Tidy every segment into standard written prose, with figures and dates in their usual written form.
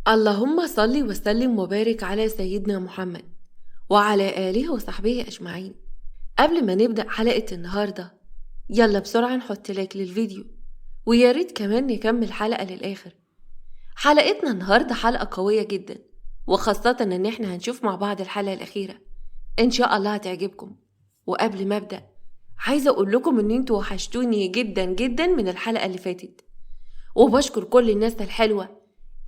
اللهم صل وسلم وبارك على سيدنا محمد وعلى آله وصحبه أجمعين. قبل ما نبدأ حلقة النهاردة يلا بسرعة نحط لايك للفيديو، ويا ريت كمان نكمل الحلقة للآخر. حلقتنا النهاردة حلقة قوية جدا، وخاصة ان احنا هنشوف مع بعض الحلقة الأخيرة ان شاء الله هتعجبكم. وقبل ما أبدأ عايزة أقول لكم ان انتوا وحشتوني جدا جدا من الحلقة اللي فاتت، وبشكر كل الناس الحلوة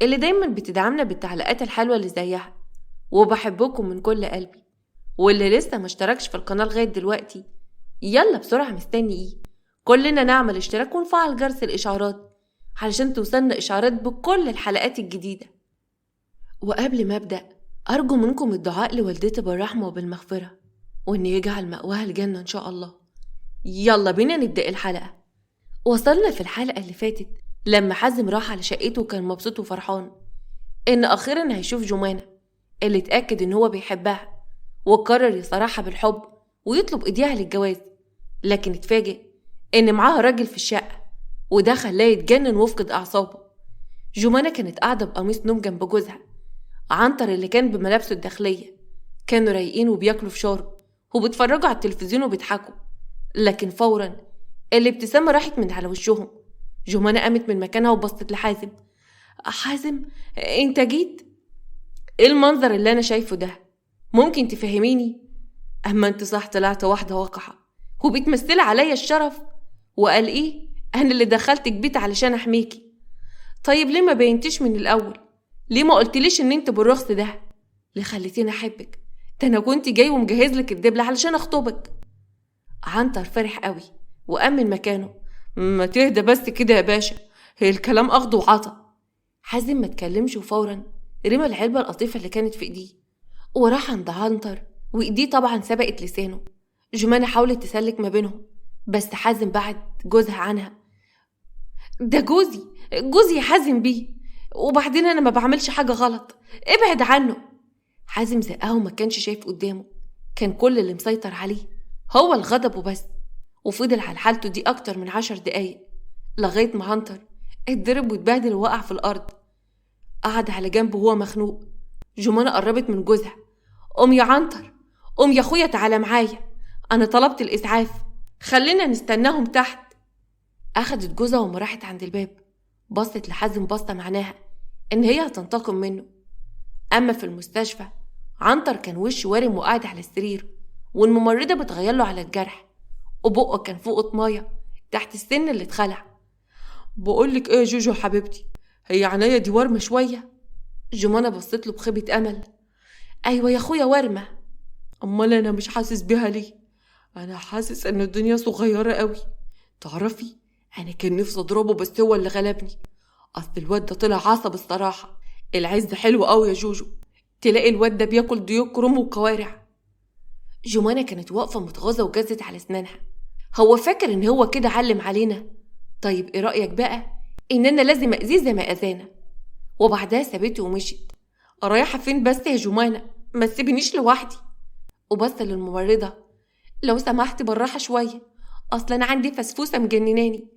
اللي دايما بتدعمنا بالتعليقات الحلوة اللي زيها، وبحبكم من كل قلبي. واللي لسه ما اشتركش في القناة لغاية دلوقتي يلا بسرعة، مستني ايه؟ كلنا نعمل اشتراك ونفعل جرس الإشعارات علشان توصلنا إشعارات بكل الحلقات الجديدة. وقبل ما أبدأ أرجو منكم الدعاء لوالدتي بالرحمة وبالمغفرة، وإن يجعل مأواها الجنة إن شاء الله. يلا بينا نبدأ الحلقة. وصلنا في الحلقة اللي فاتت لما حازم راح على شقته وكان مبسوط وفرحان إن أخيرا هيشوف جمانة اللي اتأكد إن هو بيحبها، وقرر يصارحها بالحب ويطلب إيديها للجواز. لكن اتفاجئ إن معاها راجل في الشقة، وده خلاه يتجنن ويفقد أعصابه. جمانة كانت قاعدة بقميص نوم جنب جوزها عنتر اللي كان بملابسه الداخلية. كانوا رايقين وبياكلوا فشار وبيتفرجوا على التلفزيون وبيضحكوا، لكن فورا الابتسامة راحت من على وشهم. جمانة قامت من مكانها وبصت لحازم. حازم، انت جيت؟ ايه المنظر اللي انا شايفه ده؟ ممكن تفهميني؟ اما انت صح طلعت واحدة وقحة وبتمثل عليا الشرف، وقال ايه انا اللي دخلتك بيت علشان احميكي. طيب ليه ما بينتش من الاول؟ ليه ما قلتليش ان انت بالرخص ده؟ ليه خليتيني احبك؟ ده انا كنت جاي ومجهز لك الدبلة علشان اخطبك. عنتر فرح قوي وقام من مكانه. ما تهدى بس كده يا باشا، هي الكلام اخده وعطا. حازم ما اتكلمش، وفورا رمى العلبة القطيفة اللي كانت في ايديه وراح عند عنتر، وايديه طبعا سبقت لسانه. جمانة حاولت تسلك ما بينهم، بس حازم بعد جوزها عنها. ده جوزي يا حازم بيه، وبعدين انا ما بعملش حاجة غلط، ابعد عنه. حازم زقاه وما كانش شايف قدامه، كان كل اللي مسيطر عليه هو الغضب وبس. وفضل على حالته دي أكتر من 10 دقايق لغاية ما عنتر اتضرب واتبهدل ووقع في الأرض. قعد على جنبه وهو مخنوق. جمانة قربت من جوزها. قوم يا عنتر، قوم يا أخويا، تعالى معايا، أنا طلبت الإسعاف، خلينا نستناهم تحت. أخدت جوزها وما راحت عند الباب بصت لحازم بصة معناها إن هي هتنتقم منه. أما في المستشفى عنتر كان وشه وارم وقاعد على السرير، والممرضة بتغيرله على الجرح، وبقه كان فوق مية تحت السن اللي اتخلع. بقولك ايه يا جوجو حبيبتي، هي عناية دي ورمة شوية؟ جمانة بصت له بخيبة امل. ايوه يا اخويا ورمة. امال انا مش حاسس بيها ليه؟ انا حاسس ان الدنيا صغيرة قوي. تعرفي انا كان نفسي اضربه بس هو اللي غلبني. اصل الواد ده طلع عصب الصراحة. العز حلو قوي يا جوجو، تلاقي الواد ده بياكل ديوك كروم وكوارع. جمانة كانت واقفة متغاظة وجزت على اسنانها. هو فاكر ان هو كده علم علينا؟ طيب ايه رأيك بقى اننا لازم اذيه زي ما اذانا؟ وبعدها سابته ومشيت. رايحة فين بس يا جمانة؟ ما تسيبنيش لوحدي. وبص للممرضة. لو سمحت بالراحة شوية، اصلا انا عندي فسفوسة مجنناني.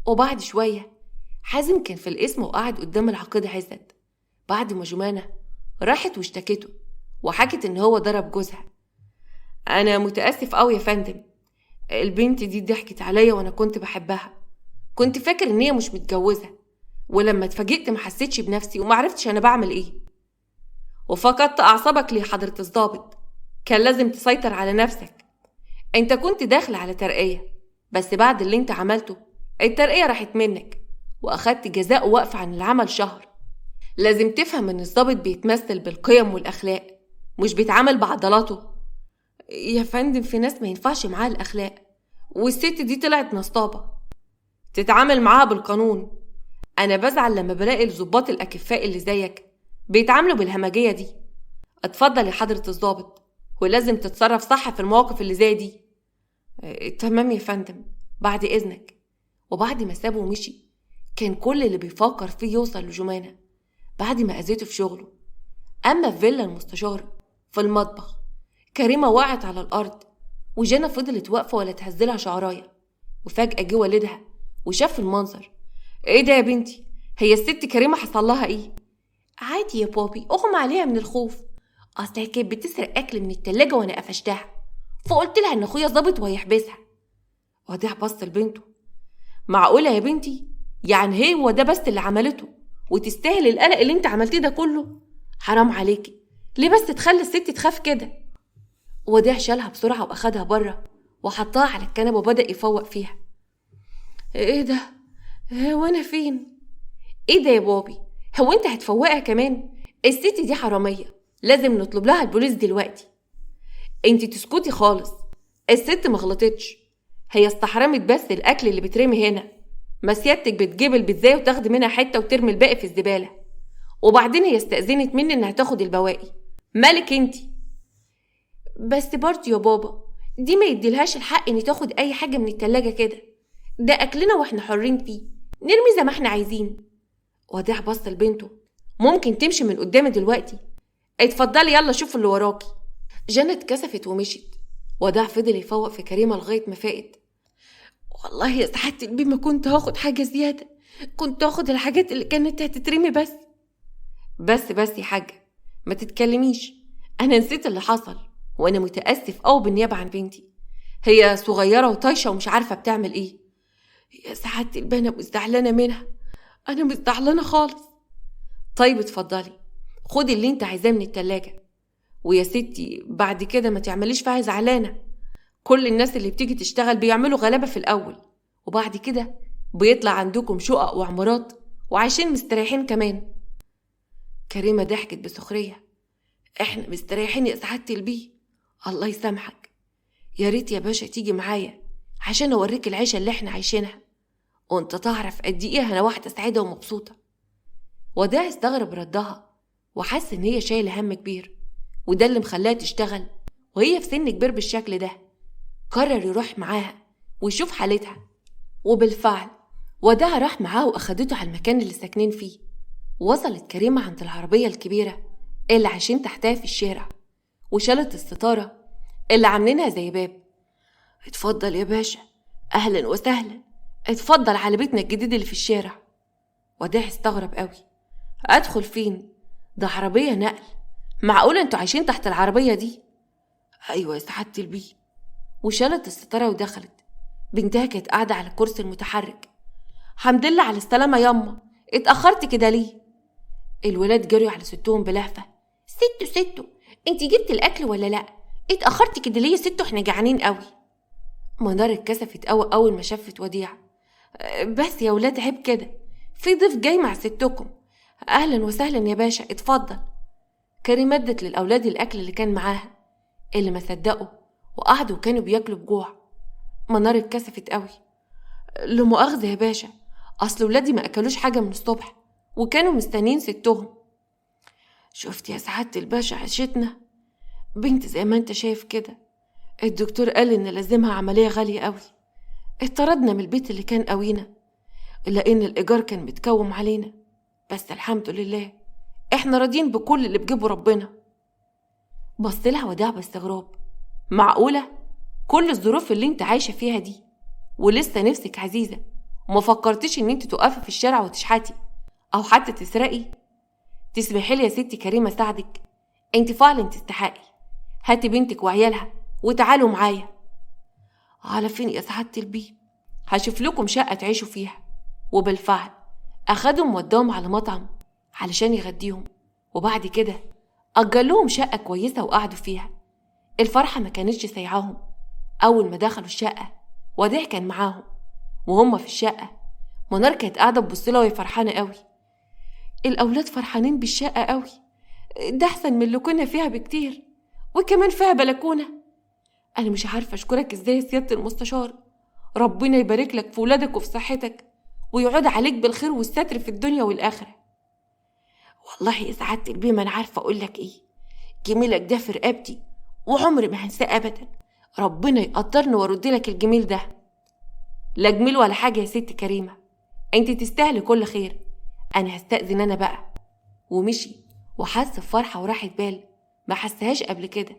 وبعد شوية حازم كان في القسم وقعد قدام العقيد عزت بعد ما جمانة راحت واشتكته وحكت ان هو ضرب جوزها. انا متأسف قوي يا فندم، البنت دي ضحكت عليا وانا كنت بحبها، كنت فاكر ان هي مش متجوزة، ولما اتفاجئت ما حسيتش بنفسي ومعرفتش انا بعمل ايه. وفقدت اعصابك ليه حضرة الضابط؟ كان لازم تسيطر على نفسك. انت كنت داخل على ترقية، بس بعد اللي انت عملته الترقية راحت منك واخدت جزاء وقف عن العمل شهر. لازم تفهم ان الضابط بيتمثل بالقيم والاخلاق، مش بيتعامل بعضلاته. يا فندم في ناس ما ينفعش معاها الاخلاق، والست دي طلعت نصابة، تتعامل معاها بالقانون. انا بزعل لما بلاقي الضباط الاكفاء اللي زيك بيتعاملوا بالهمجية دي. اتفضل يا حضرة الضابط، ولازم تتصرف صح في المواقف اللي زي دي. تمام يا فندم، بعد اذنك. وبعد ما سابه ومشي كان كل اللي بيفكر فيه يوصل لجمانة بعد ما اذيته في شغله. اما في فيلا المستشار في المطبخ، كريمة وقعت على الارض وجانا فضلت واقفة ولا تهزلها شعراية. وفجأة جه والدها وشاف المنظر. ايه ده يا بنتي؟ هي الست كريمة حصل لها ايه؟ حبيبتي يا بوبي اغمى عليها من الخوف، اصل هي كانت بتسرق اكل من التلاجة وانا قفشتها، فقلت لها ان اخويا ظابط وهيحبسها. وديع بص لبنته. معقولة يا بنتي؟ يعني هو ده بس اللي عملته وتستاهل القلق اللي انت عملتيه ده كله؟ حرام عليكي، ليه بس تخلي الست تخاف كده؟ وديع شالها بسرعة واخدها بره وحطها على الكنبة وبدأ يفوق فيها. ايه ده؟ هو انا فين؟ ايه ده يا بابي؟ هو انت هتفوقها كمان؟ الست دي حرامية، لازم نطلب لها البوليس دلوقتي. انت تسكتي خالص، الست مغلطتش، هي استحرمت بس الاكل اللي بترمي هنا، ما سيادتك بتجيب البيتزاية وتاخدي منها حتة وترمي الباقي في الزبالة، وبعدين هي استأذنت مني انها تاخد البواقي، مالك انتي؟ بس برضه يا بابا دي ما يديلهاش الحق ان تاخد اي حاجة من التلاجة كده، ده اكلنا واحنا حرين فيه، نرمي زي ما احنا عايزين. وديع بص لبنته. ممكن تمشي من قدامي دلوقتي؟ اتفضلي يلا شوف اللي وراكي. جنى اتكسفت ومشيت. وديع فضل يفوق في كريمة لغاية ما فاقت. والله يا سعادة البيه ما كنت هاخد حاجة زيادة، كنت هاخد الحاجات اللي كانت هتترمي بس. بس يا حاجة ما تتكلميش، انا نسيت اللي حصل وانا متأسف قوي بالنيابة عن بنتي، هي صغيرة وطايشة ومش عارفة بتعمل ايه. يا سعادة البيه انا مزعلانة منها، انا مزعلانة خالص. طيب اتفضلي خدي اللي انت عايزاه من التلاجة، ويا ستي بعد كده ما تعمليش فيها زعلانة، كل الناس اللي بتيجي تشتغل بيعملوا غلابة في الأول، وبعد كده بيطلع عندكم شقق وعمارات وعايشين مستريحين كمان. كريمة ضحكت بسخرية. احنا مستريحين يا سعادة البيه، الله يسامحك، يا ريت يا باشا تيجي معايا عشان اوريك العيشة اللي احنا عايشينها، وانت تعرف قد ايه انا واحدة سعيدة ومبسوطة. وداع استغرب ردها وحس ان هي شايلة هم كبير، وده اللي مخلاها تشتغل وهي في سن كبير بالشكل ده. قرر يروح معاها ويشوف حالتها، وبالفعل وداع راح معاه واخدته على المكان اللي ساكنين فيه. وصلت كريمة عند العربية الكبيرة اللي عايشين تحتها في الشارع، وشالت الستارة اللي عاملينها زي باب. اتفضل يا باشا، اهلا وسهلا، اتفضل على بيتنا الجديد اللي في الشارع. وداع استغرب قوي. ادخل فين؟ ده عربية نقل، معقولة انتوا عايشين تحت العربية دي؟ ايوه يا سعادة البيه. وشالت الستارة ودخلت. بنتها كانت قاعدة على الكرسي المتحرك. حمد لله على السلامة ياما، اتأخرت كده ليه؟ الولاد جروا على ستهم بلهفة. ستو انتي جبت الأكل ولا لأ؟ اتأخرت كده ليه يا ستو، احنا جعانين قوي. منار اتكسفت قوي أول ما شافت وديع. بس يا ولاد عيب كده، في ضيف جاي مع ستكم. أهلا وسهلا يا باشا، اتفضل. كريم ادت للأولاد الأكل اللي كان معاها، اللي ما صدقوا وقعدوا كانوا بياكلوا بجوع. منار اتكسفت قوي. لا مؤاخذة يا باشا، أصل ولادي ما أكلوش حاجة من الصبح وكانوا مستنين ستهم. شفت يا سعادة الباشا عيشتنا؟ بنت زي ما انت شايف كده، الدكتور قال إن لازمها عملية غالية قوي. اتطردنا من البيت اللي كان قوينا لأن الإيجار كان متكوم علينا، بس الحمد لله احنا راضيين بكل اللي بجيبه ربنا. بصلها وداع باستغراب. معقولة كل الظروف اللي انت عايشة فيها دي ولسه نفسك عزيزة وما فكرتش ان انت تقفي في الشارع وتشحتي او حتى تسرقي؟ تسمحي لي يا ستي كريمة ساعدك، انت فعلا تستحقي. هاتي بنتك وعيالها وتعالوا معايا. على فين يا سعادة البيه؟ هشوف لكم شقة تعيشوا فيها. وبالفعل اخدهم وداهم على مطعم علشان يغديهم، وبعد كده أجر لهم شقة كويسة وقعدوا فيها. الفرحة ما كانتش سايعاهم. أول ما دخلوا الشقة وديع كان معاهم، وهم في الشقة منار كانت قاعدة تبصلها وهي فرحانة قوي. الأولاد فرحانين بالشقة قوي، ده أحسن من اللي كنا فيها بكتير، وكمان فيها بلكونة. أنا مش عارفة أشكرك إزاي يا سيادة المستشار، ربنا يبارك لك في ولادك وفي صحتك ويعود عليك بالخير والستر في الدنيا والآخرة. والله يا سعادة البيه ما أنا عارفة أقول لك إيه، جميلك ده في رقبتي وعمري ما هنساه أبدا، ربنا يقدرني وارد لك الجميل ده. لا جميل ولا حاجة يا ست كريمة، انت تستاهلي كل خير، أنا هستأذن أنا بقى. ومشي وحس بفرحة وراحة بال ما حسهاش قبل كده.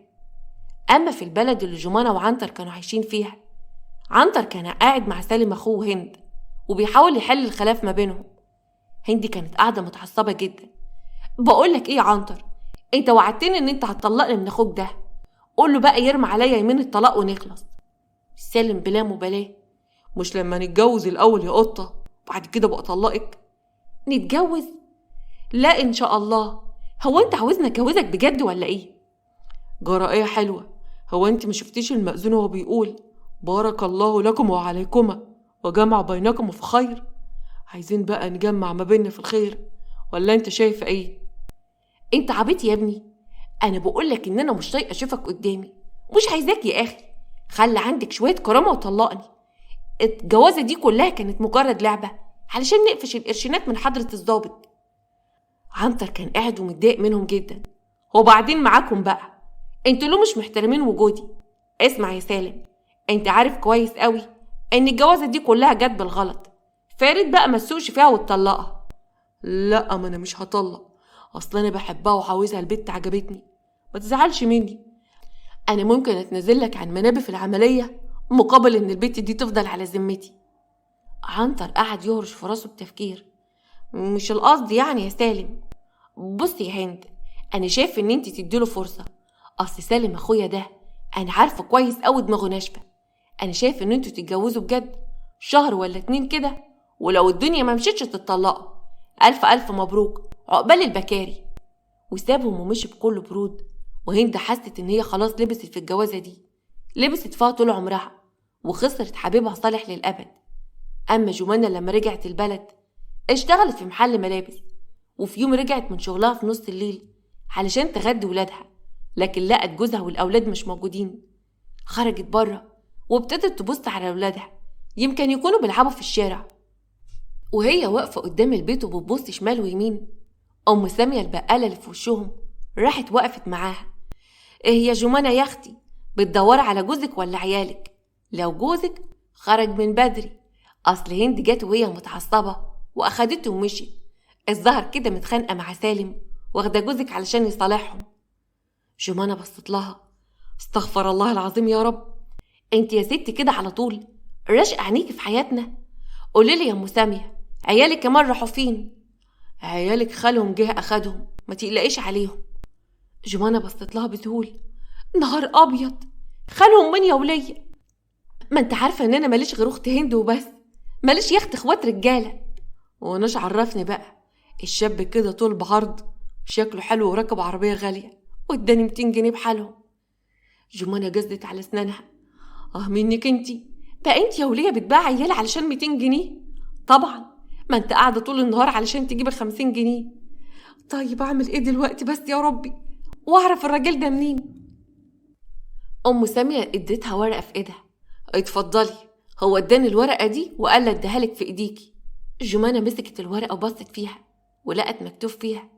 أما في البلد اللي جمانة وعنتر كانوا عايشين فيها، عنتر كان قاعد مع سالم أخوه هند وبيحاول يحل الخلاف ما بينهم. هند كانت قاعدة متعصبة جدا. بقولك ايه يا عنتر، انت وعدتني ان انت هتطلقني من اخوك ده، قول له بقى يرمي عليا يمين الطلاق ونخلص. سالم بلا مبالاه: مش لما نتجوز الاول يا قطه بعد كده بقى اطلقك؟ نتجوز؟ لا ان شاء الله. هو انت عاوزني اتجوزك بجد ولا ايه؟ جرائيه حلوه، هو انت ما شفتيش المأذون وهو بيقول بارك الله لكم وعليكما وجمع بينكم في خير؟ عايزين بقى نجمع ما بيننا في الخير، ولا انت شايف ايه؟ انت عبيط يا ابني، انا بقولك ان انا مش طايقه اشوفك قدامي، مش عايزاك يا اخي، خلي عندك شويه كرامه وطلقني. الجوازه دي كلها كانت مجرد لعبه علشان نقفش القرشينات من حضره الضابط. عنتر كان قاعد ومتضايق منهم جدا. وبعدين معاكم بقى، انتوا ليه مش محترمين وجودي؟ اسمع يا سالم، انت عارف كويس قوي ان الجوازه دي كلها جت بالغلط، فارد بقى ما تسوقش فيها وتطلقها. لا، ما انا مش هطلق، اصل انا بحبها وعاوزها، البت عجبتني، ما تزعلش مني. انا ممكن اتنازل لك عن منابي في العمليه مقابل ان البت دي تفضل على ذمتي. عنتر قعد يهرش في راسه بتفكير. مش القصد يعني يا سالم. بص يا هند، انا شايف ان انت تديله فرصه، اصل سالم اخويا ده انا عارفه كويس قوي دماغه ناشفه. انا شايف ان انتوا تتجوزوا بجد شهر ولا 2 كده، ولو الدنيا ما مشيتش تتطلقوا. الف الف مبروك، عقبال البكاري. وسابهم ومشي بكل برود. وهند حست ان هي خلاص لبست في الجوازه دي، لبست فيها طول عمرها، وخسرت حبيبها صالح للابد. اما جمانة لما رجعت البلد اشتغلت في محل ملابس، وفي يوم رجعت من شغلها في نص الليل علشان تغدي ولادها، لكن لقت جوزها والاولاد مش موجودين. خرجت بره وابتدت تبص على ولادها، يمكن يكونوا بيلعبوا في الشارع. وهي واقفه قدام البيت وبتبص شمال ويمين، ام ساميه البقاله اللي في وشهم راحت وقفت معاها. ايه يا جمانة يا اختي، بتدوري على جوزك ولا عيالك؟ لو جوزك خرج من بدري، اصل هند جت وهي متعصبه واخدته ومشيت، الظهر كده متخانقه مع سالم واخده جوزك علشان يصالحهم. جمانة بصت لها: استغفر الله العظيم يا رب، انت يا ست كده على طول رشق عينيكي في حياتنا. قولي لي يا ام ساميه، عيالك كمان راحوا فين؟ عيالك خالهم جه اخدهم، ما تقلقيش عليهم. جمانة بصت لها بذهول: نهار ابيض، خالهم من يا وليه؟ ما انت عارفه ان انا ماليش غير اخت هند وبس، ماليش يا اخت اخوات رجاله. وناش عرفني بقى، الشاب كده طول بعرض شكله حلو وراكب عربيه غاليه واداني 200 جنيه بحالهم. جمانة جزت على اسنانها: منك انتي بقى، انتي يا وليه بتباع عيال علشان 200 جنيه؟ طبعا، ما انت قاعده طول النهار علشان تجيب 50 جنيه. طيب اعمل ايه دلوقتي بس يا ربي، واعرف الراجل ده منين؟ ام ساميه اديتها ورقه في ايدها: اتفضلي، هو اداني الورقه دي وقال لي اديها لك في ايديكي. جمانة مسكت الورقه وبصت فيها ولقت مكتوب فيها: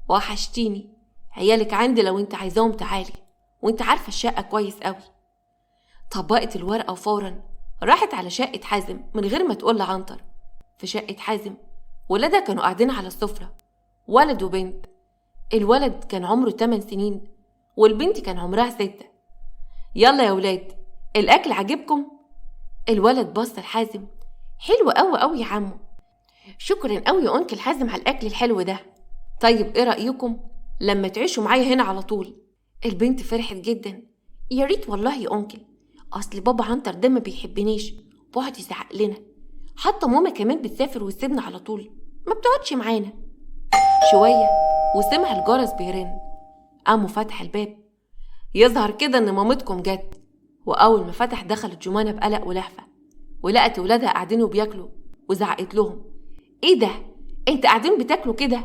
وحشتيني، عيالك عندي لو انت عايزاهم تعالي، وانت عارفه الشقه كويس قوي. طبقت الورقه وفورا راحت على شقه حازم من غير ما تقول لعنتر. في شقه حازم ولادها كانوا قاعدين على السفره، ولد وبنت. الولد كان عمره 8 سنين والبنت كان عمرها 6. يلا يا ولاد، الاكل عجبكم؟ الولد بص لحازم: حلو قوي قوي يا عمو. شكرا قوي يا انكل حازم على الاكل الحلو ده. طيب ايه رايكم لما تعيشوا معايا هنا على طول؟ البنت فرحت جدا: يا ريت والله يا انكل، اصل بابا عنتر ده ما بيحبنيش وبقعد يزعق لنا، حتى ماما كمان بتسافر وتسيبنا على طول، ما بتقعدش معانا. شويه وسمع الجرس بيرن، قاموا فتح الباب. يظهر كده ان مامتكم جت. واول ما فتح دخلت جمانة بقلق ولهفه، ولقت ولادها قاعدين وبياكلوا، وزعقت لهم: ايه ده، انت قاعدين بتاكلوا كده؟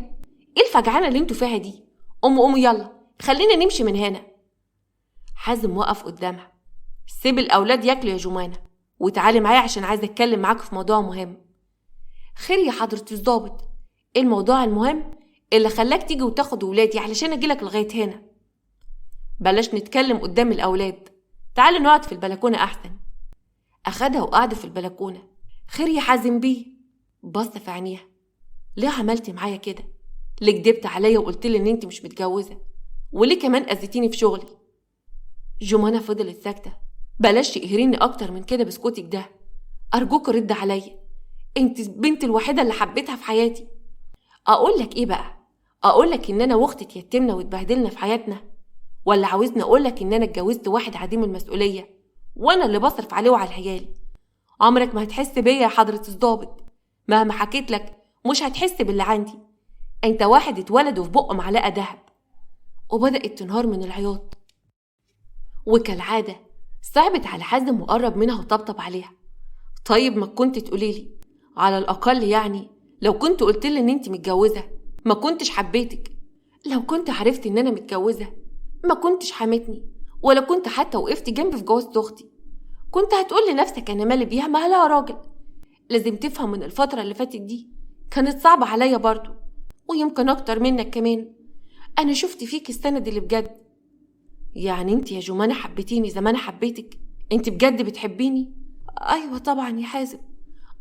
ايه الفجعانه اللي انتوا فيها دي؟ قوموا يلا، خلينا نمشي من هنا. حازم وقف قدامها: سيب الاولاد ياكلوا يا جمانة، وتعالي معايا عشان عايزه اتكلم معاك في موضوع مهم. خير يا حضره الضابط، ايه الموضوع المهم اللي خلاك تيجي وتاخد ولادي علشان اجيلك لغايه هنا؟ بلاش نتكلم قدام الاولاد، تعالي نقعد في البلكونه احسن. اخدها وقعدوا في البلكونه. خير يا حازم بيه؟ بص في عينيها: ليه عملتي معايا كده؟ ليه كدبت عليا وقلت لي ان انت مش متجوزه؟ وليه كمان اذيتيني في شغلي؟ جمانة فضلت ساكته: بلاش تقهريني اكتر من كده بسكوتك ده، ارجوك رد عليا، انت البنت الوحيده اللي حبيتها في حياتي. اقول لك ايه بقى، اقولك ان انا واختي اتيتمنا واتبهدلنا في حياتنا، ولا عاوزني اقولك ان انا اتجوزت واحد عديم المسؤوليه وانا اللي بصرف عليه وعلى العيال؟ عمرك ما هتحس بيا يا حضرة الضابط، مهما حكيت لك مش هتحس باللي عندي. انت واحد اتولد وفي بقه معلقه دهب. وبدأت تنهار من العياط، وكالعاده صعبت على حازم وقرب منها وطبطب عليها. طيب ما كنت تقوليلي على الاقل، يعني لو كنت قلتلي ان انت متجوزه ما كنتش حبيتك. لو كنت عرفت ان انا متجوزه ما كنتش حمتني، ولا كنت حتى وقفت جنبي في جوازة اختي. كنت هتقول لنفسك انا مالي بيها، ما لها راجل. لازم تفهم من الفتره اللي فاتت دي كانت صعبه عليا برضو، ويمكن اكتر منك كمان. انا شفت فيك السند اللي بجد. يعني انت يا جمانة حبيتيني زي ما انا حبيتك؟ انت بجد بتحبيني؟ ايوه طبعا يا حازم.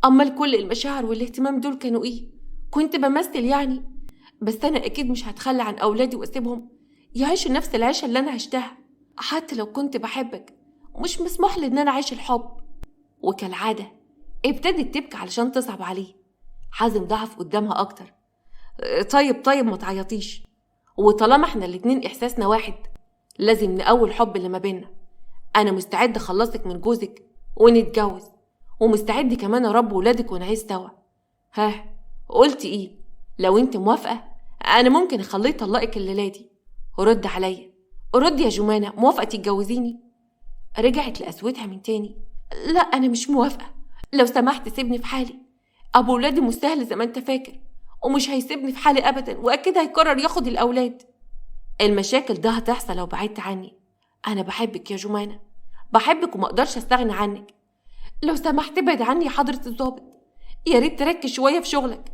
امال كل المشاعر والاهتمام دول كانوا ايه؟ كنت بمثل يعني؟ بس انا اكيد مش هتخلى عن اولادي واسيبهم يعيشوا نفس العيشه اللي انا عشتها. حتى لو كنت بحبك مش مسموح لي ان انا اعيش الحب. وكالعاده ابتدت تبكي علشان تصعب عليه. حازم ضعف قدامها اكتر. طيب ما تعيطيش، وطالما احنا الاتنين احساسنا واحد لازم نقوي الحب اللي ما بيننا. انا مستعد اخلصك من جوزك ونتجوز، ومستعد كمان اربي ولادك ونعيش سوا. ها قلت ايه؟ لو انت موافقه انا ممكن اخليه يطلقك الليله دي. رد عليا، رد يا جمانة، موافقه تتجوزيني؟ رجعت لقسوتها من تاني. لا انا مش موافقه، لو سمحت سيبني في حالي. ابو ولادي مش سهل زي ما انت فاكر، ومش هيسيبني في حالي ابدا، واكيد هيقرر ياخد الاولاد. المشاكل ده هتحصل لو بعدت عني. انا بحبك يا جمانة، بحبك وما اقدرش استغنى عنك. لو سمحت ابعد عني يا حضرة الضابط، يا ريت تركز شوية في شغلك.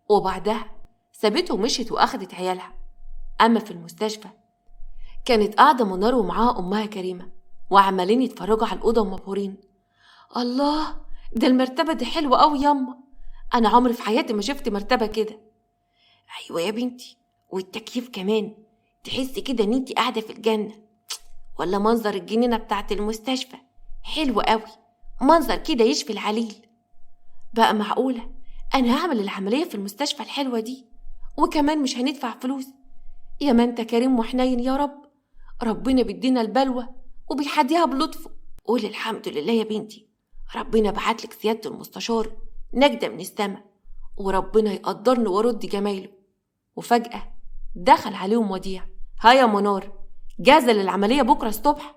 وبعدها سابته ومشيت واخدت عيالها. اما في المستشفى كانت قاعدة منار ومعاها امها كريمة، وعمالين يتفرجوا على الاوضة ومبهورين. الله، ده المرتبة دي حلوة قوي ياما، انا عمري في حياتي ما شفت مرتبة كده. ايوه يا بنتي، والتكييف كمان، تحسي كده ان انتي قاعدة في الجنة. ولا منظر الجنينة بتاعت المستشفى حلو قوي، منظر كده يشفي العليل. بقى معقولة انا هعمل العملية في المستشفى الحلوة دي وكمان مش هندفع فلوس؟ يا ما انت كريم وحنين يا رب، ربنا بيدينا البلوى وبيحديها بلطفه. قول الحمد لله يا بنتي، ربنا بعتلك سيادة المستشار نجدة من السما، وربنا يقدرني وارد جمايله. وفجأة دخل عليهم وديع. ها يا منار، جاهزة للعملية بكرة الصبح؟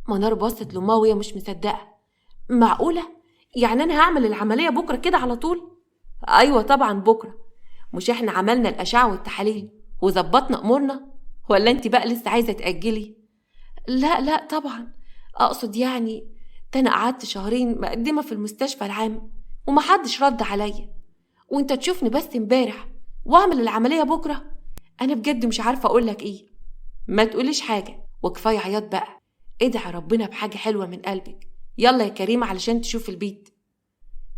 منار بصت لأمها وهي مش مصدقة. معقولة؟ يعني أنا هعمل العملية بكرة كده على طول؟ أيوة طبعا بكرة، مش إحنا عملنا الأشعة والتحاليل وظبطنا أمورنا؟ ولا أنت بقى لسه عايزة تأجلي؟ لا طبعا، أقصد يعني ده أنا قعدت شهرين مقدمة في المستشفى العام ومحدش رد عليا، وأنت تشوفني بس امبارح وأعمل العملية بكرة؟ أنا بجد مش عارفة أقولك إيه. ما تقوليش حاجة وكفاية عياط بقى، ادعي ربنا بحاجة حلوة من قلبك. يلا يا كريمة علشان تشوف البيت.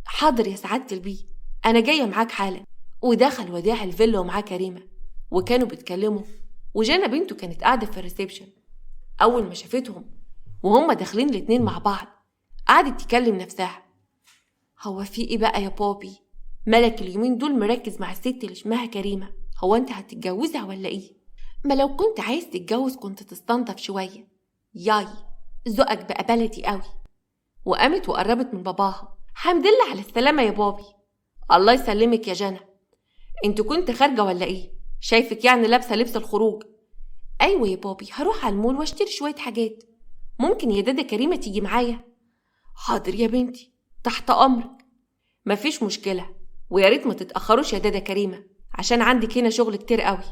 حاضر يا سعادة البيه، أنا جاية معاك حالا. ودخل وداع الفيلا ومعاه كريمة، وكانوا بيتكلموا، وجانا بنته كانت قاعدة في الريسبشن. أول ما شافتهم وهم داخلين الاتنين مع بعض قعدت تكلم نفسها. هو في ايه بقى يا بابي؟ ملك اليومين دول مركز مع الست اللي اسمها كريمة. هو انت هتتجوزها ولا ايه؟ ما لو كنت عايز تتجوز كنت تستنضف شوية. ياي ذوقك بقى بلدي قوي. وقامت وقربت من باباها. حمد لله على السلامة يا بابي. الله يسلمك يا جنى. انت كنت خارجة ولا ايه؟ شايفك يعني لابسة لبس الخروج. ايوه يا بابي، هروح على المول واشتري شوية حاجات. ممكن يا دادا كريمة تيجي معايا؟ حاضر يا بنتي، تحت امرك. مفيش مشكلة، ويا ريت ما تتأخروش يا دادا كريمة عشان عندك هنا شغل كتير قوي.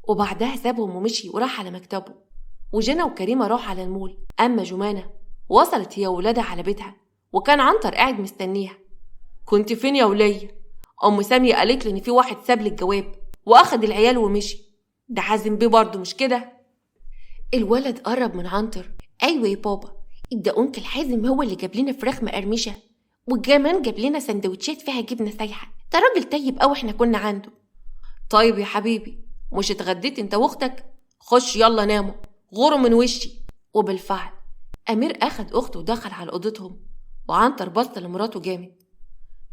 وبعدها سابهم ومشي وراح على مكتبه، وجنى وكريمة راح على المول. أما جمانة وصلت هي وولادها على بيتها، وكان عنتر قاعد مستنيها. كنت فين يا ولية؟ أم سامية قالت لي إن في واحد ساب لي الجواب وأخد العيال ومشي. ده حازم بيه برضه مش كده؟ الولد قرب من عنتر. أيوة يا بابا، ده أنكل حازم هو اللي جاب لنا فراخ مقرمشة، وكمان جاب لنا سندوتشات فيها جبنة سايحة. ده راجل طيب أوي، إحنا كنا عنده. طيب يا حبيبي، مش اتغديت انت واختك؟ خش يلا ناموا، غوروا من وشي. وبالفعل أمير أخد أخته ودخل على أوضتهم، وعنتر بص لمراته جامد.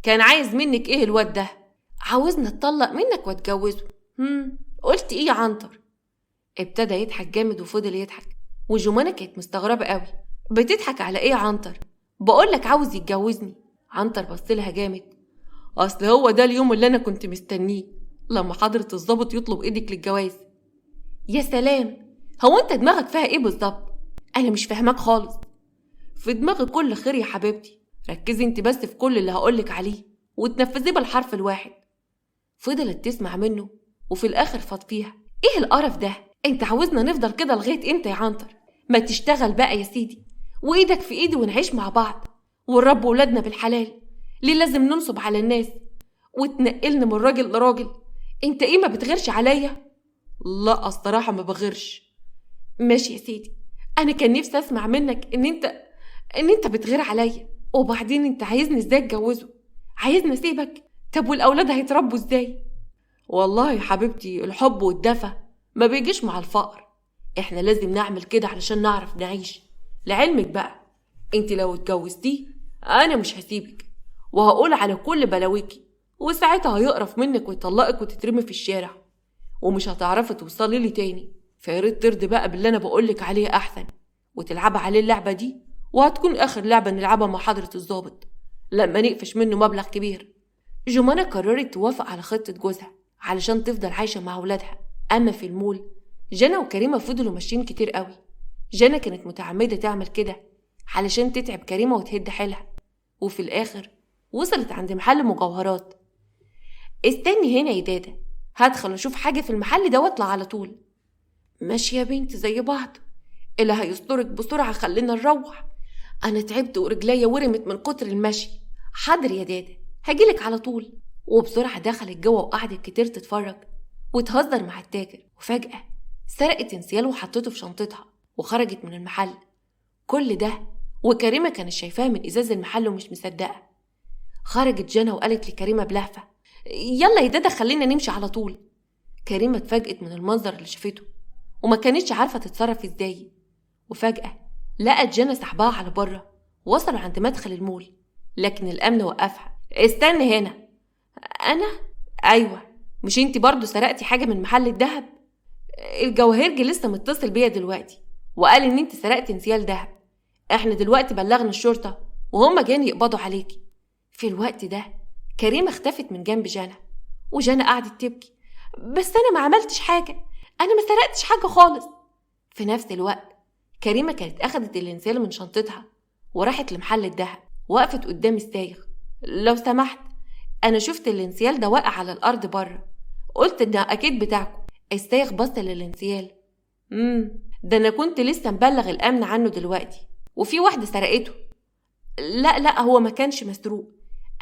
كان عايز منك إيه الواد ده؟ عاوزني أتطلق منك وأتجوزه. قلت ايه يا عنتر؟ ابتدى يضحك جامد وفضل يضحك، وجمانة كانت مستغربة قوي. بتضحك على ايه يا عنتر؟ بقولك عاوز يتجوزني. عنتر بصلها جامد. اصل هو ده اليوم اللي انا كنت مستنيه، لما حضرة الضابط يطلب ايدك للجواز. يا سلام، هو انت دماغك فيها ايه بالظبط؟ انا مش فاهماك خالص. في دماغي كل خير يا حبيبتي، ركزي انت بس في كل اللي هقولك عليه وتنفذيه بالحرف الواحد. فضلت تسمع منه وفي الاخر فاض فيها. ايه القرف ده؟ انت عاوزنا نفضل كده لغايه امتى يا عنتر؟ ما تشتغل بقى يا سيدي، وايدك في ايدي ونعيش مع بعض ونربي ولادنا بالحلال. ليه لازم ننصب على الناس وتنقلنا من راجل لراجل؟ انت ايه، ما بتغيرش عليا؟ لا الصراحه ما بغيرش. ماشي يا سيدي، انا كان نفسي اسمع منك ان انت بتغير عليا. وبعدين انت عايزني ازاي اتجوزه؟ عايزني اسيبك؟ طب والاولاد هيتربوا ازاي؟ والله يا حبيبتي، الحب والدفى ما بيجيش مع الفقر. احنا لازم نعمل كده علشان نعرف نعيش. لعلمك بقى، انت لو اتجوزتيه انا مش هسيبك، وهقول على كل بلاويكي، وساعتها هيقرف منك ويطلقك وتترمي في الشارع، ومش هتعرفي توصلي لي تاني. فياريت ترضي بقى باللي انا بقولك عليه احسن، وتلعبي عليه اللعبه دي، وهتكون اخر لعبه نلعبها مع حضره الضابط لما نقفش منه مبلغ كبير. جمانة قررت توافق على خطه جوزها علشان تفضل عايشه مع ولادها. اما في المول، جنى وكريمه فضلوا ماشيين كتير قوي. جنى كانت متعمده تعمل كده علشان تتعب كريمه وتهد حيلها، وفي الاخر وصلت عند محل مجوهرات. استني هنا يا دادا، هدخل اشوف حاجه في المحل ده واطلع على طول. ماشي يا بنت زي بعض، اللي هيسترك بسرعه خلينا نروح، انا تعبت ورجليا ورمت من كتر المشي. حاضر يا دادا، هجيلك على طول. وبسرعه دخلت جوه وقعدت كتير تتفرج وتهزر مع التاجر، وفجاه سرقت انسيال وحطته في شنطتها وخرجت من المحل. كل ده وكريمه كانت شايفاها من ازاز المحل ومش مصدقه. خرجت جنى وقالت لكريمه بلهفه: يلا يا دادا خلينا نمشي على طول. كريمه اتفاجئت من المنظر اللي شافته وما كانتش عارفه تتصرف ازاي. وفجاه لقت جنى سحبها على بره. وصلوا عند مدخل المول، لكن الامن وقفها. استني هنا. انا؟ ايوه، مش انتي برضو سرقتي حاجه من محل الدهب؟ الجواهرجي لسه متصل بيا دلوقتي وقال ان انتي سرقتي انسيال دهب. احنا دلوقتي بلغنا الشرطه وهم جايين يقبضوا عليكي. في الوقت ده كريمه اختفت من جنب جنى، وجنى قعدت تبكي: بس انا ما عملتش حاجه، انا ما سرقتش حاجه خالص. في نفس الوقت كريمه كانت اخدت الانسيال من شنطتها وراحت لمحل الدهب. وقفت قدام السايغ: لو سمحت، انا شفت الانسيال ده واقع على الارض بره، قلت ده اكيد بتاعكم. السايغ بص للانسيال: ده انا كنت لسه مبلغ الامن عنه دلوقتي، وفي واحده سرقته. لا هو ما كانش مسروق،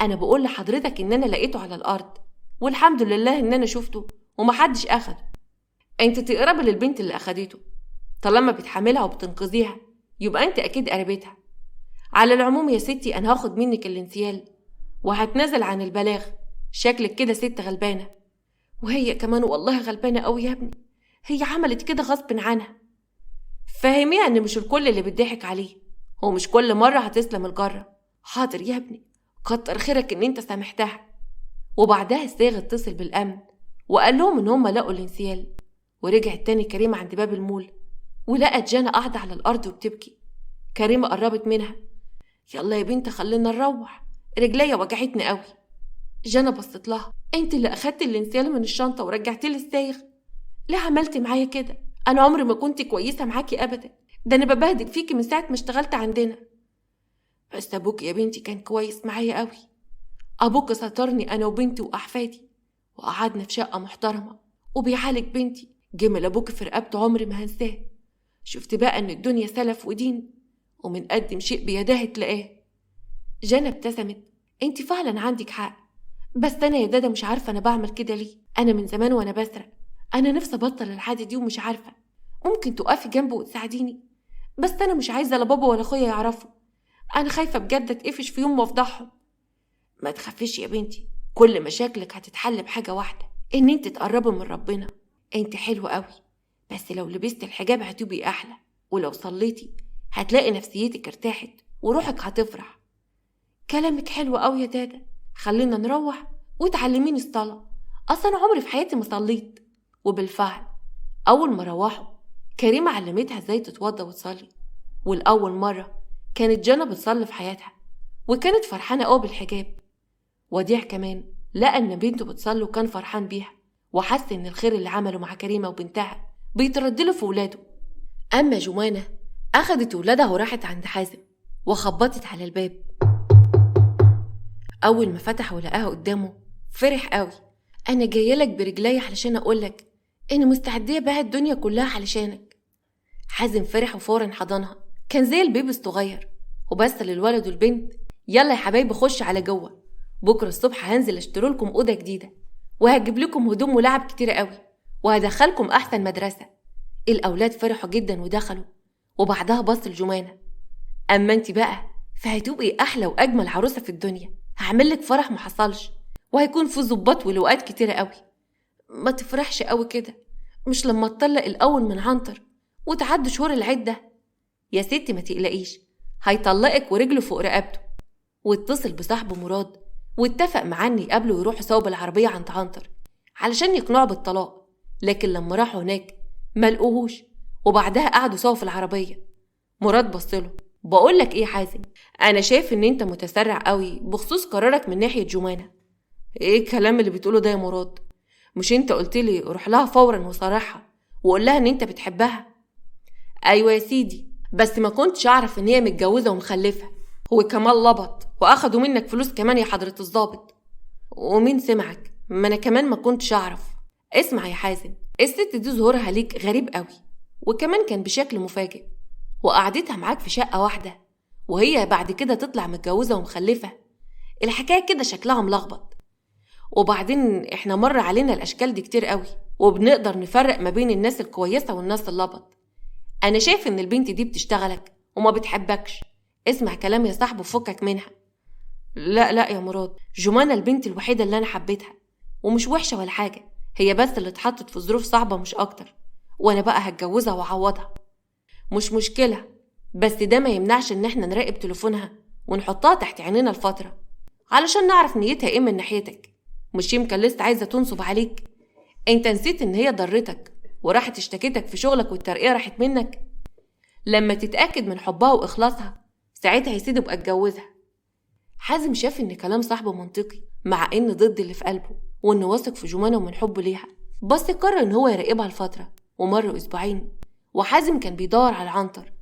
انا بقول لحضرتك ان انا لقيته على الارض، والحمد لله ان انا شفته ومحدش اخده. انت تقربي للبنت اللي اخدته، طالما بتحملها وبتنقذيها يبقى انت اكيد قربتها. على العموم يا ستي، انا هاخد منك الانسيال وهتنازل عن البلاغ. شكلك كده ست غلبانه. وهي كمان والله غلبانه قوي يا ابني، هي عملت كده غصب عنها. فهميها ان مش الكل اللي بتضحك عليه، ومش كل مره هتسلم الجره. حاضر يا ابني، كتر خيرك ان انت سامحتها. وبعدها الصاغ اتصل بالامن وقال لهم ان هم لقوا الانسيال. ورجعت تاني كريمه عند باب المول ولقت جنى قاعده على الارض وبتبكي. كريمه قربت منها: يلا يا بنت خلينا نروح، رجليا وجعتني قوي. جنى بصت لها: انت اللي اخدت الانسيال من الشنطه ورجعتي لي الصاغ؟ ليه عملتي معايا كده؟ انا عمري ما كنت كويسه معاكي ابدا، ده انا ببهدل فيكي من ساعه ما اشتغلت عندنا. بس ابوك يا بنتي كان كويس معايا قوي. ابوك سترني انا وبنتي واحفادي، وقعدنا في شقه محترمه وبيعالج بنتي. جمل ابوك في رقبته عمري ما هنساه. شفت بقى ان الدنيا سلف ودين، ومن قدم شيء بيداه تلاقاه. جنى ابتسمت: انت فعلا عندك حق، بس انا يا دادا مش عارفه انا بعمل كده ليه. انا من زمان وانا بسرق، انا نفسي ابطل العاده دي ومش عارفه. ممكن تقفي جنبي وتساعديني؟ بس انا مش عايزه لا بابا ولا اخويا يعرفوا، انا خايفه بجد اتقفش في يوم وافضحهم. ما تخافيش يا بنتي، كل مشاكلك هتتحل بحاجه واحده، ان انت تقربي من ربنا. انت حلوه قوي، بس لو لبست الحجاب هتبقي احلى، ولو صليتي هتلاقي نفسيتك ارتاحت وروحك هتفرح. كلامك حلو قوي يا دادا، خلينا نروح وتعلميني الصلاه، اصلا عمري في حياتي ما صليت. وبالفعل أول ما روحوا كريمة علمتها ازاي تتوضى وتصلي، والأول مرة كانت جنى بتصلي في حياتها وكانت فرحانة قوي بالحجاب. وديع كمان لقى ان بنته بتصلي وكان فرحان بيها وحس ان الخير اللي عمله مع كريمة وبنتها بيتردله في ولاده. أما جمانة أخدت ولادها وراحت عند حازم وخبطت على الباب. أول ما فتح ولقاها قدامه فرح قوي. أنا جاية لك برجلي علشان أقولك إني مستعدية بقى الدنيا كلها علشانك. حازم فرح وفورا حضنها، كان زي البيبي الصغير، وبس للولد والبنت يلا يا حبايبي خش على جوه، بكرة الصبح هنزل اشترولكم أوضة جديدة وهجيب لكم هدوم ولعب كتيرة قوي وهدخلكم أحسن مدرسة. الأولاد فرحوا جدا ودخلوا، وبعدها بص لجمانة، أما انت بقى فهتبقي أحلى وأجمل عروسة في الدنيا، هعملك فرح محصلش وهيكون في ظباط ولوقات كتيرة قوي. ما تفرحش قوي كده، مش لما تطلق الأول من عنتر وتعدي شهور العدة. يا ستي ما تقلقيش، هيطلقك ورجله فوق رقبته. واتصل بصاحبه مراد واتفق معاه ان يقابله ويروحوا سوا بالعربية عند عنتر علشان يقنعوا بالطلاق، لكن لما راحوا هناك ملقوهوش، وبعدها قعدوا سوا في العربية. مراد بصله، بقولك ايه حازم، انا شايف ان انت متسرع قوي بخصوص قرارك من ناحية جمانة. ايه الكلام اللي بتقوله ده يا مراد؟ مش انت قلتلي روح لها فورا وصارحها وقول لها ان انت بتحبها؟ ايوه يا سيدي، بس ما كنتش اعرف ان هي متجوزة ومخلفة، هو كمان لبط واخدوا منك فلوس كمان يا حضرة الضابط. ومين سمعك؟ ما انا كمان ما كنتش اعرف. اسمع يا حازم، الست دي ظهورها ليك غريب قوي، وكمان كان بشكل مفاجئ، وقعدتها معاك في شقة واحدة وهي بعد كده تطلع متجوزة ومخلفة. الحكاية كده شكلها ملخبط، وبعدين احنا مر علينا الاشكال دي كتير قوي وبنقدر نفرق ما بين الناس الكويسة والناس اللبط. انا شايف ان البنت دي بتشتغلك وما بتحبكش، اسمع كلام يا صاحبي وفكك منها. لا لا يا مراد، جمانة البنت الوحيدة اللي انا حبيتها، ومش وحشة ولا حاجة، هي بس اللي اتحطت في ظروف صعبة مش اكتر، وانا بقى هتجوزها واعوضها. مش مشكلة، بس ده ما يمنعش ان احنا نراقب تليفونها ونحطها تحت عينينا الفترة علشان نعرف نيتها ايه من ناحيتك. مش يمكن لسه عايزة تنصب عليك؟ انت نسيت ان هي ضرتك وراحت اشتكيتك في شغلك والترقية راحت منك؟ لما تتأكد من حبها واخلاصها ساعتها يا سيدي ابقى اتجوزها. حازم شاف ان كلام صاحبه منطقي مع ان ضد اللي في قلبه، وانه واثق في جمانة ومن حبه ليها، بس قرر ان هو يراقبها الفترة. ومر اسبوعين وحازم كان بيدور على عنتر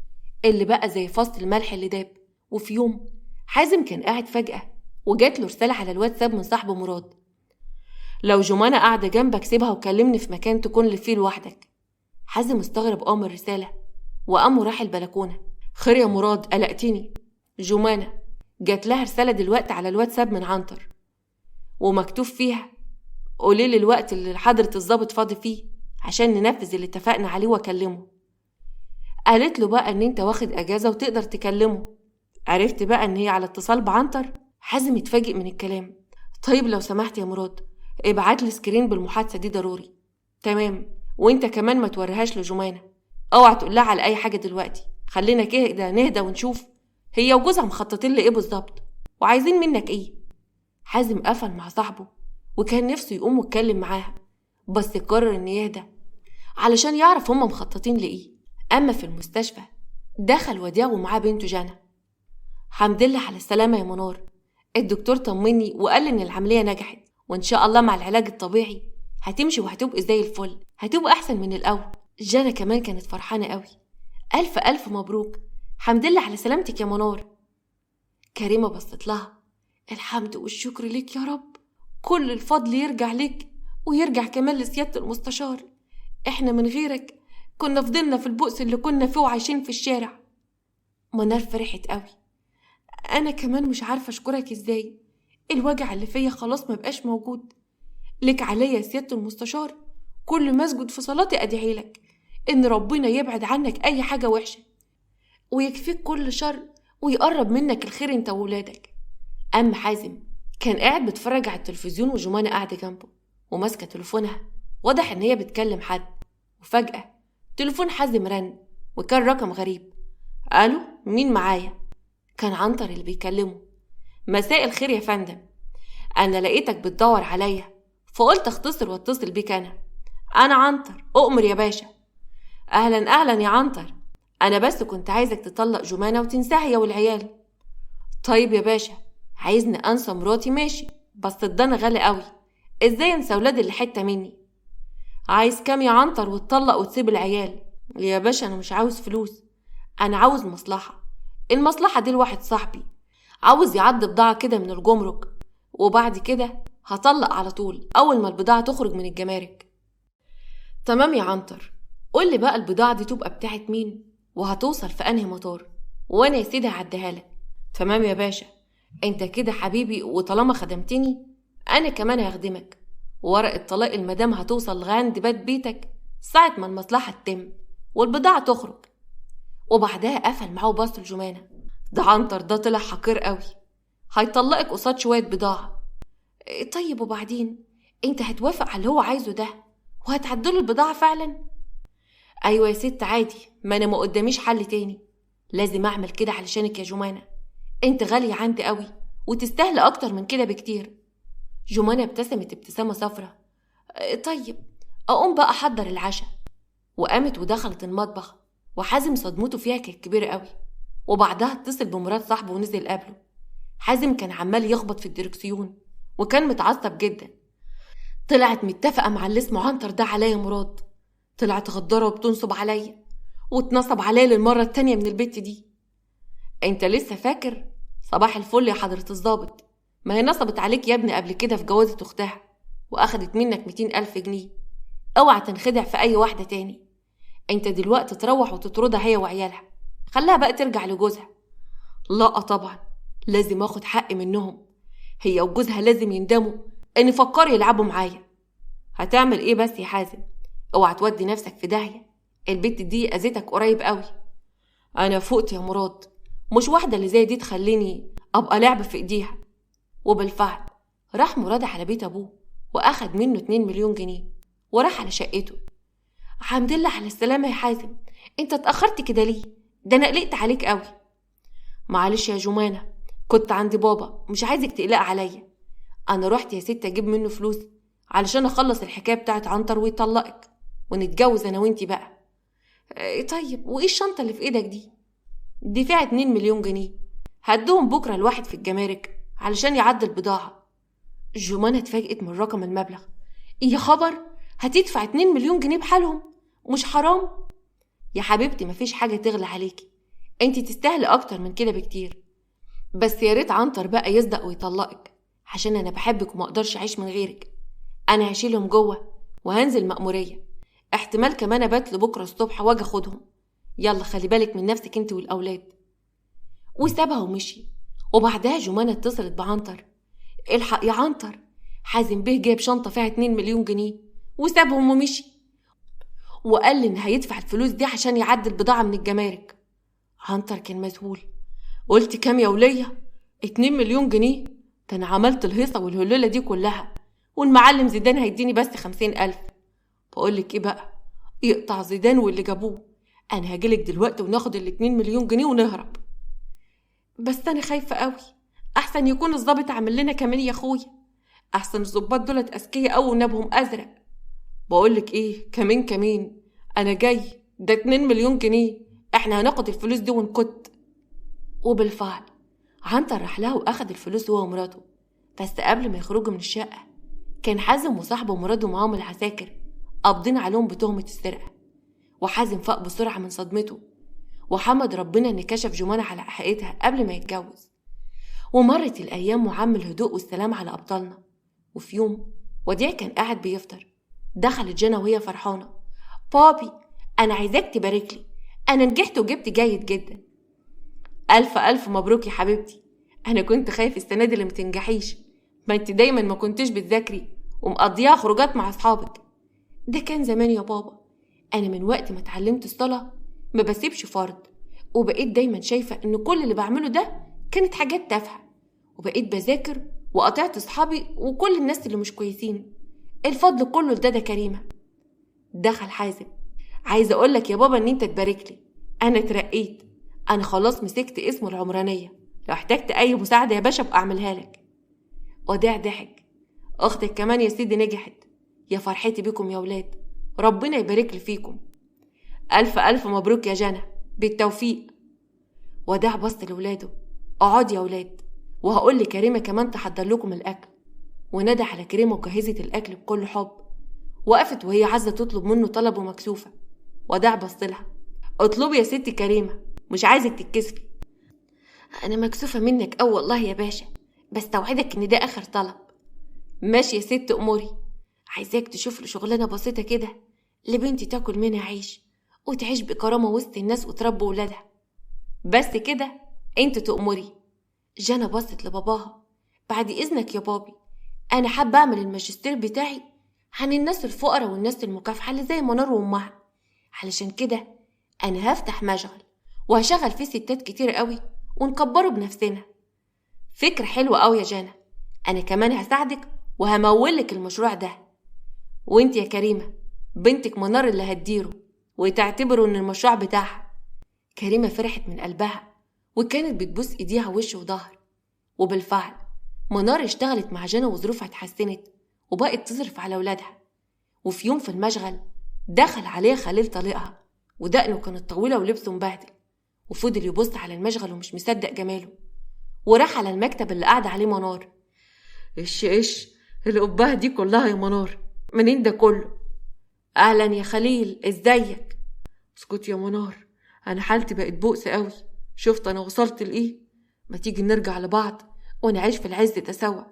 اللي بقى زي فصل الملح اللي داب. وفي يوم حازم كان قاعد فجأة وجات له رسالة على الواتساب من صاحبه مراد، لو جمانة قاعدة جنبك سيبها وكلمني في مكان تكون فيه لوحدك. حازم استغرب من الرسالة وقام راح البلكونة. خير يا مراد، قلقتني. جمانة جات لها رسالة دلوقتي على الواتساب من عنتر ومكتوب فيها قوليلي الوقت اللي حضرة الضابط فاضي فيه عشان ننفذ اللي اتفقنا عليه واكلمه. قالت له بقى ان انت واخد اجازة وتقدر تكلمه. عرفت بقى ان هي على اتصال بعنتر. حازم يتفاجئ من الكلام. طيب لو سمحت يا مراد ابعت لي سكرين بالمحادثة دي ضروري. تمام، وانت كمان ما توريهاش لجمانة، اوعى تقول لها على اي حاجة دلوقتي، خلينا كده نهدى ونشوف هي وجوزها مخططين لإيه بالظبط وعايزين منك إيه. حازم قفل مع صاحبه وكان نفسه يقوم ويتكلم معاها، بس قرر إن يهدى علشان يعرف هما مخططين لإيه. أما في المستشفى دخل وديع ومعاه بنته جنى. حمد لله على السلامة يا منار، الدكتور طمني وقال إن العملية نجحت، وإن شاء الله مع العلاج الطبيعي هتمشي وهتبقى زي الفل، هتبقى أحسن من الأول. جنى كمان كانت فرحانة قوي. ألف ألف مبروك، حمد لله على سلامتك يا منار. كريمة بصت لها، الحمد والشكر لك يا رب، كل الفضل يرجع لك ويرجع كمان لسيادة المستشار، احنا من غيرك كنا فضلنا في البؤس اللي كنا فيه وعايشين في الشارع. منار فرحت قوي. انا كمان مش عارفة اشكرك ازاي، الوجع اللي فيا خلاص ما بقاش موجود، لك عليا يا سيادة المستشار، كل ما اسجد في صلاتي ادعي لك ان ربنا يبعد عنك اي حاجة وحشة ويكفيك كل شر ويقرب منك الخير انت وولادك. أما حازم كان قاعد بتفرج على التلفزيون وجمانة قاعدة جنبه وماسكة تليفونها، واضح ان هي بتكلم حد. وفجأة تليفون حازم رن وكان رقم غريب. الو، مين معايا؟ كان عنتر اللي بيكلمه. مساء الخير يا فندم، انا لقيتك بتدور عليا فقلت اختصر واتصل بيك. انا أنا عنتر، أؤمر يا باشا. أهلا أهلا يا عنتر، أنا بس كنت عايزك تطلق جمانة وتنساها يا والعيال. طيب يا باشا، عايزني أنسى مراتي ماشي، بس الضنا غالي قوي، إزاي أنسى ولاد اللي حتة مني؟ عايز كام يا عنتر وتطلق وتسيب العيال؟ يا باشا أنا مش عاوز فلوس، أنا عاوز مصلحة. المصلحة دي لواحد صاحبي عاوز يعدي بضاعة كده من الجمرك، وبعد كده هطلق على طول أول ما البضاعة تخرج من الجمارك. تمام يا عنتر، قولي بقى البضاعة دي تبقى بتاعت مين وهتوصل في أنهي مطار، وأنا يا سيدي هعديها لك. تمام يا باشا، انت كده حبيبي، وطالما خدمتني أنا كمان هخدمك. ورقة طلاق المدام هتوصل لغاية باب بيتك ساعة ما المصلحة تتم والبضاعة تخرج. وبعدها قفل معاه وبص الجمانة. ده عنتر ده طلع حقير قوي، هيطلقك قصاد شوية بضاعة. طيب وبعدين انت هتوافق على اللي هو عايزه ده وهتعدله البضاعة فعلا؟ ايوه يا ست عادي، ما انا ما قداميش حل تاني، لازم اعمل كده علشانك يا جمانة، انت غالية عندي قوي وتستاهل اكتر من كده بكتير. جمانة ابتسمت ابتسامة صفرة. طيب اقوم بقى احضر العشاء. وقامت ودخلت المطبخ، وحازم صدمته فيها كانت كبيرة قوي. وبعدها اتصل بمراد صاحبه ونزل قبله. حازم كان عمال يخبط في الدركسيون وكان متعصب جدا. طلعت متفقة مع اللي اسمه عنتر ده عليا مراد، طلعت غدارة وبتنصب عليا، واتنصب عليا للمرة التانية من البت دي. انت لسه فاكر؟ صباح الفل يا حضرة الضابط، ما هي نصبت عليك يا ابني قبل كده في جوازة اختها واخدت منك 200,000 جنيه. اوعى تنخدع في اي واحدة تاني، انت دلوقتي تروح وتطردها هي وعيالها، خليها بقى ترجع لجوزها. لا طبعا، لازم اخد حقي منهم، هي وجوزها لازم يندموا ان فكروا يلعبوا معايا. هتعمل ايه بس يا حازم؟ اوعى تودي نفسك في داهية، البت دي اذتك قريب قوي. انا فقت يا مراد، مش واحدة اللي زي دي تخليني ابقى لعب في ايديها. وبالفعل راح مراد على بيت ابوه واخد منه 2 مليون جنيه وراح على شقته. الحمد لله على السلامة يا حازم، انت اتأخرت كده ليه؟ ده انا قلقت عليك قوي. معلش يا جمانة، كنت عند بابا مش عايزك تقلق عليا. انا رحت يا ست اجيب منه فلوس علشان اخلص الحكاية بتاعت عنتر ويطلقك ونتجوز انا وانتي بقى. طيب وايه الشنطة اللي في ايدك دي؟ دي فيها 2 مليون جنيه، هدوهم بكرة الواحد في الجمارك علشان يعدل البضاعة. جمانة اتفاجئت من رقم المبلغ. يا خبر، هتدفع 2 مليون جنيه بحالهم؟ مش حرام؟ يا حبيبتي مفيش حاجة تغلى عليكي، انتي تستاهلي اكتر من كده بكتير. بس يا ريت عنتر بقى يصدق ويطلقك، عشان انا بحبك وما اقدرش اعيش من غيرك. انا هشيلهم جوه وهنزل مأمورية، احتمال كمان ابات لبكره الصبح واجي اخدهم. يلا خلي بالك من نفسك انت والاولاد. وسابها ومشي. وبعدها جمانة اتصلت بعنتر. الحق يا عنتر، حازم بيه جايب شنطة فيها 2 مليون جنيه وسابهم ومشي، وقال لي ان هيدفع الفلوس دي عشان يعدل بضاعة من الجمارك. عنتر كان مذهول. قلت كام يا ولية؟ 2 مليون جنيه؟ ده انا عملت الهيصة والهلولة دي كلها والمعلم زيدان هيديني بس 50,000. بقولك ايه بقى، يقطع زيدان واللي جابوه، انا هجيلك دلوقتي وناخد 2 مليون جنيه ونهرب. بس انا خايفة قوي، احسن يكون الضابط عامل لنا كمان يا اخويا، احسن الضباط دولت اذكياء قوي ونابهم ازرق. بقولك ايه، كمان انا جاي، ده 2 مليون جنيه، احنا هناخد الفلوس دي ونكت. وبالفعل عنتر راح لها واخد الفلوس هو ومراته. بس قبل ما يخرجوا من الشقة كان حازم وصاحبه ومراته معاهم العساكر قابضين عليهم بتهمة السرقة. وحازم فاق بسرعة من صدمته وحمد ربنا ان كشف جمانة على حقيقتها قبل ما يتجوز. ومرت الايام وعم الهدوء والسلام على ابطالنا. وفي يوم وديع كان قاعد بيفطر، دخلت جنى وهي فرحانة. بابي انا عايزاك تباركلي، انا نجحت وجبت جيد جدا. الف الف مبروك يا حبيبتي، انا كنت خايف السنة دي اللي متنجحيش، ما انت دايما ما كنتش بتذاكري ومقضيها خروجات مع اصحابك. ده كان زمان يا بابا، انا من وقت ما اتعلمت الصلاة ما بسيبش فرض، وبقيت دايما شايفة ان كل اللي بعمله ده كانت حاجات تافهة، وبقيت بذاكر وقطعت اصحابي وكل الناس اللي مش كويسين، الفضل كله لدادا كريمة. دخل حازم. عايزة اقولك يا بابا ان انت تباركلي، انا اترقيت، انا خلاص مسكت اسمه العمرانية، لو احتجت اي مساعدة يا باشا ابقى اعملها لك. وداع ضحك. اختك كمان يا سيدي نجحت، يا فرحتي بيكم يا ولاد، ربنا يبارك لي فيكم. ألف ألف مبروك يا جنى، بالتوفيق. وداع بص لولاده: اقعد يا ولاد، وهقول لكريمة كمان تحضر لكم الأكل. ونادى على كريمة وجهزت الأكل بكل حب. وقفت وهي عايزة تطلب منه طلب ومكسوفة. وداع بص لها: اطلبي يا ست كريمة، مش عايزك تتكسفي. أنا مكسوفة منك أوي والله يا باشا، بس توعدك إن ده آخر طلب. ماشي يا ست أموري. عايزاك تشوف له شغلانة بسيطة كده لبنتي تاكل منها عيش وتعيش بكرامة وسط الناس وتربي ولادها. بس كده انت تأمري. جانا بصت لباباها: بعد إذنك يا بابي، أنا حابة أعمل الماجستير بتاعي عن الناس الفقراء والناس المكافحة اللي زي منار وأمها. علشان كده أنا هفتح مشغل وهشغل فيه ستات كتير قوي ونكبره بنفسنا. فكرة حلوة قوي يا جانا، أنا كمان هساعدك وهمولك المشروع ده. وانت يا كريمة بنتك منار اللي هتديره وتعتبره ان المشروع بتاعها. كريمة فرحت من قلبها وكانت بتبوس ايديها وش وظهر. وبالفعل منار اشتغلت مع جنى وظروفها اتحسنت وبقت تصرف على ولادها. وفي يوم في المشغل دخل عليها خليل طليقها، ودقنه كانت طويلة ولبسه مبهدل، وفضل يبص على المشغل ومش مصدق جماله. وراح على المكتب اللي قاعد عليه منار: ايش القبعة دي كلها يا منار؟ منين ده كله؟ اهلا يا خليل، ازيك؟ اسكت يا منار، انا حالتي بقت بؤس قوي. شفت انا وصلت لايه؟ ما تيجي نرجع لبعض ونعيش في العز ده سوا.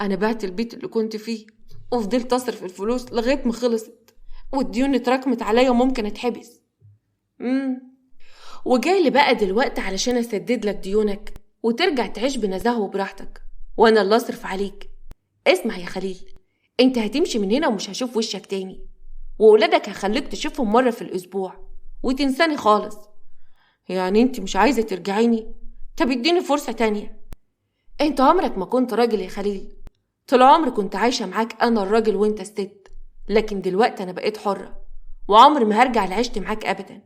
انا بعت البيت اللي كنت فيه وفضلت اصرف الفلوس لغايه ما خلصت، والديون اتراكمت عليا وممكن اتحبس. وجاي لي بقى دلوقتي علشان اسدد لك ديونك وترجع تعيش بنزاهه وبراحتك، وانا اللي اصرف عليك. اسمع يا خليل، انت هتمشي من هنا ومش هشوف وشك تاني، وولادك هخليك تشوفهم مرة في الأسبوع وتنساني خالص. يعني انت مش عايزة ترجعيني؟ طب اديني فرصة تانية. انت عمرك ما كنت راجل يا خليل، طول عمري كنت عايشة معاك أنا الراجل وانت الست، لكن دلوقتي أنا بقيت حرة وعمري ما هرجع لعيشت معاك أبدا.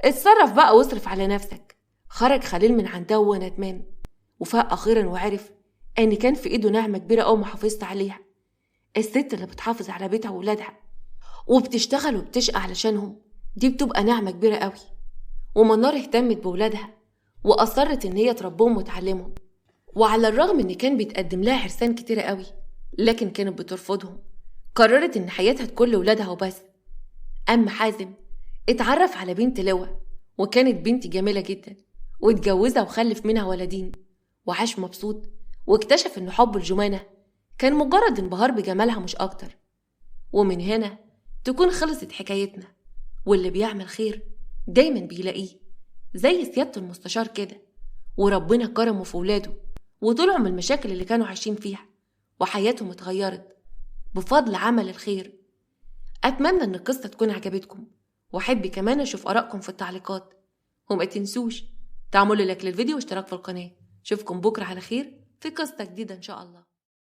اتصرف بقى واصرف على نفسك. خرج خليل من عندها وهو ندمان، وفاق أخيرا وعرف أن كان في إيده نعمة كبيرة أوي ما حافظت عليها. الست اللي بتحافظ على بيتها وولادها وبتشتغل وبتشقى علشانهم، دي بتبقى نعمة كبيرة قوي. ومنار اهتمت بولادها وأصرت إن هي تربهم وتعلمهم، وعلى الرغم إن كان بيتقدم لها عرسان كتيرة قوي لكن كانت بترفضهم. قررت إن حياتها تكون لولادها وبس. أما حازم اتعرف على بنت لوا، وكانت بنت جميلة جدا، واتجوزها وخلف منها ولدين وعاش مبسوط. واكتشف إن حب الجمانة كان مجرد انبهار بجمالها مش أكتر. ومن هنا تكون خلصت حكايتنا، واللي بيعمل خير دايما بيلاقيه، زي سيادة المستشار كده. وربنا كرمه في ولاده وطلعوا من المشاكل اللي كانوا عايشين فيها وحياتهم اتغيرت بفضل عمل الخير. أتمنى إن القصة تكون عجبتكم، وأحب كمان أشوف آرائكم في التعليقات. وما تنسوش تعملوا لايك للفيديو واشتراك في القناة. أشوفكم بكرة على خير في قصة جديدة إن شاء الله.